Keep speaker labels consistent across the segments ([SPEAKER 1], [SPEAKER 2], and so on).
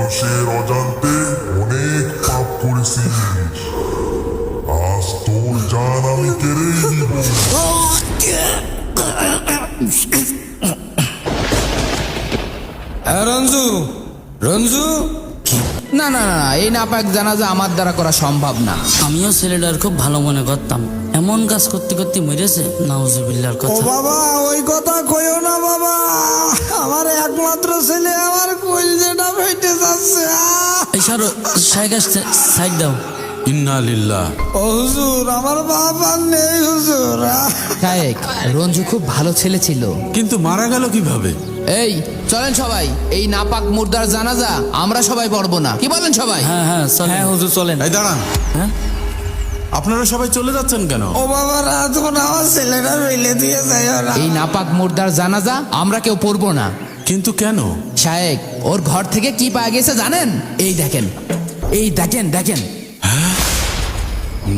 [SPEAKER 1] মানুষের অজান্তে অনেক পাপ করেছিস, আজ তোর জান আমি কেড়েই নিব।
[SPEAKER 2] রঞ্জু, রঞ্জু,
[SPEAKER 3] না না না, এই নাপাক জানাজা আমার দ্বারা করা সম্ভব না।
[SPEAKER 4] আমিও ছেলেটার খুব ভালো মনে করতাম, এমন কাজ করতে করতে মরেছে। নাউজুবিল্লাহর
[SPEAKER 2] ও
[SPEAKER 4] কথা।
[SPEAKER 2] বাবা ওই কথা কইও না বাবা, আমার একমাত্র ছেলে আমার কলজেটা ফেটে যাচ্ছে।
[SPEAKER 4] এই সারো সাইড আসছে, সাইড দাও।
[SPEAKER 5] ইন্না লিল্লাহ।
[SPEAKER 2] ও হুজুর, আমার বাপ আর নেই হুজুর।
[SPEAKER 3] শায়েক, রঞ্জু খুব ভালো ছেলে ছিল।
[SPEAKER 5] কিন্তু মারা গেল কিভাবে?
[SPEAKER 3] এই চলেন সবাই, এই নাপাক মুর্দার জানাজা আমরা সবাই পড়বো না, কি বলেন সবাই?
[SPEAKER 4] হ্যাঁ হ্যাঁ চলেন।
[SPEAKER 2] হ্যাঁ হুজুর চলেন।
[SPEAKER 5] এই দাঁড়ান,
[SPEAKER 4] হ্যাঁ
[SPEAKER 5] আপনারা সবাই চলে যাচ্ছেন কেন?
[SPEAKER 2] ও বাবা রাত করে আমার ছেলেটা ফেলে দিয়ে যায় ওরা।
[SPEAKER 3] এই নাপাক মুর্দার জানাজা আমরা কেউ পড়বো না।
[SPEAKER 5] কিন্তু কেন?
[SPEAKER 3] শায়েক, ওর ঘর থেকে কি পাওয়া গেছে জানেন? এই দেখেন, এই দেখেন দেখেন।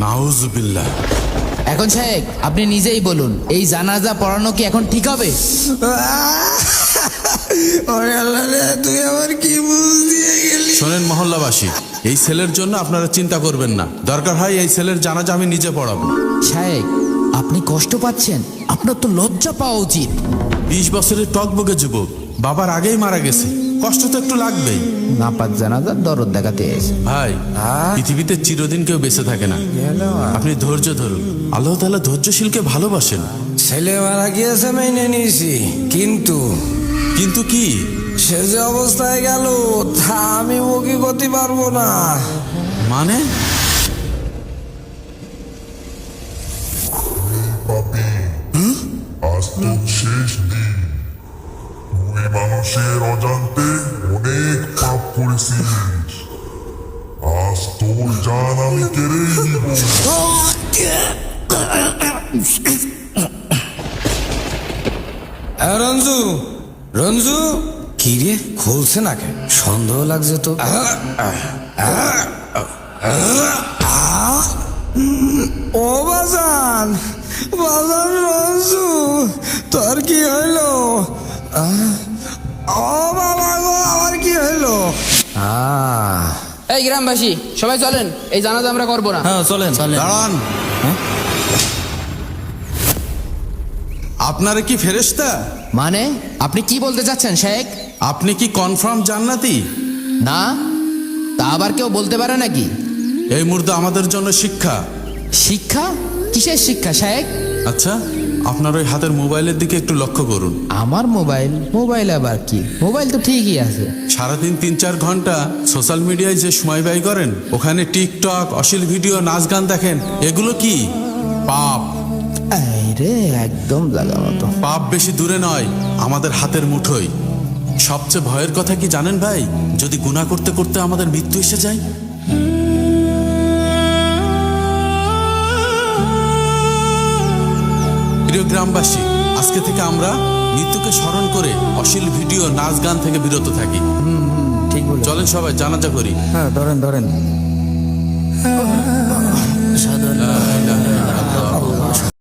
[SPEAKER 5] নাউজুবিল্লাহ।
[SPEAKER 3] এখন শায়েক আপনি নিজেই বলুন, এই জানাজা পড়ানো কি এখন ঠিক হবে?
[SPEAKER 2] ওরে আল্লাহ রে, তুই আমার কি বুঝ দিয়ে গেলি।
[SPEAKER 5] শোনেন মহল্লাবাসী, এই ছেলের জন্য আপনারা চিন্তা করবেন না, দরকার হয় এই ছেলের জানাজা আমি নিজে পড়াবো।
[SPEAKER 3] শায়েক, আপনি কষ্ট পাচ্ছেন, আপনার তো লজ্জা পাওয়া উচিত।
[SPEAKER 5] 20 বছরের টকবগে যুবক, বাবার আগেই মারা গেছে, কষ্ট তো একটু লাগবেই।
[SPEAKER 3] নাপাক জানাজার দরদ দেখাতে এসে।
[SPEAKER 5] ভাই, পৃথিবীতে চিরদিন কেউ বেঁচে থাকে না, আপনি ধৈর্য ধরুন। আল্লাহ তাআলা ধৈর্যশীলকে ভালোবাসেন।
[SPEAKER 2] ছেলে মারা গিয়েছে মেনে নিয়েছি, কিন্তু
[SPEAKER 5] কিন্তু কি?
[SPEAKER 2] সে যে অবস্থায় গেল তা আমি মুখে করতে পারবো না।
[SPEAKER 5] মানে?
[SPEAKER 1] পাপি, আজ তোর শেষ দিন। তুই মানুষের অজান্তে অনেক পাপ করেছিস, আজ তোর জান আমি কেড়েই নিব।
[SPEAKER 2] রঞ্জু, রঞ্জু, কি রে খুলছে না কেন? সন্দেহ লাগছে তো। ও বাজান, বাজান রঞ্জু, তোর কি হইলো? ও বাবা গো, আমার কি হইলো?
[SPEAKER 3] এই গ্রামবাসী সবাই চলেন, এই জানাজা আমরা করবো না।
[SPEAKER 2] হ্যাঁ চলেন চলেন।
[SPEAKER 5] দাঁড়ান, আপনারা কি ফেরেশতা?
[SPEAKER 3] মানে আপনি কি বলতে চাচ্ছেন শায়েক?
[SPEAKER 5] আপনি কি কনফার্ম জান্নাতি?
[SPEAKER 3] না, তা আবার কেউ বলতে পারে নাকি?
[SPEAKER 5] এই মুহূর্তে আমাদের জন্য শিক্ষা।
[SPEAKER 3] শিক্ষা? কিসের শিক্ষা শায়েক?
[SPEAKER 5] আচ্ছা, আপনার ওই হাতের মোবাইলের দিকে একটু লক্ষ্য করুন।
[SPEAKER 3] আমার মোবাইল? মোবাইল আবার কি? মোবাইল তো ঠিকই আছে।
[SPEAKER 5] সারাদিন 3-4 ঘন্টা সোশ্যাল মিডিয়ায় যে সময় ব্যয় করেন, ওখানে টিকটক, অশ্লীল ভিডিও, নাচ গান দেখেন, এগুলো কি পাপ?
[SPEAKER 3] এই রে, একদম লাগা মতো।
[SPEAKER 5] পাপ বেশি দূরে নয়, আমাদের হাতের মুঠোয়। সবচেয়ে ভয়ের কথা কি জানেন ভাই? যদি গুনাহ করতে করতে আমাদের মৃত্যু এসে যায়। প্রিয় গ্রামবাসী, আজকে থেকে আমরা মৃত্যুকে স্মরণ করে অশ্লীল ভিডিও, নাচ গান থেকে বিরত থাকি।
[SPEAKER 3] ঠিক বলে।
[SPEAKER 5] চলেন সবাই জানাজা করি।
[SPEAKER 2] হ্যাঁ ধরেন ধরেন।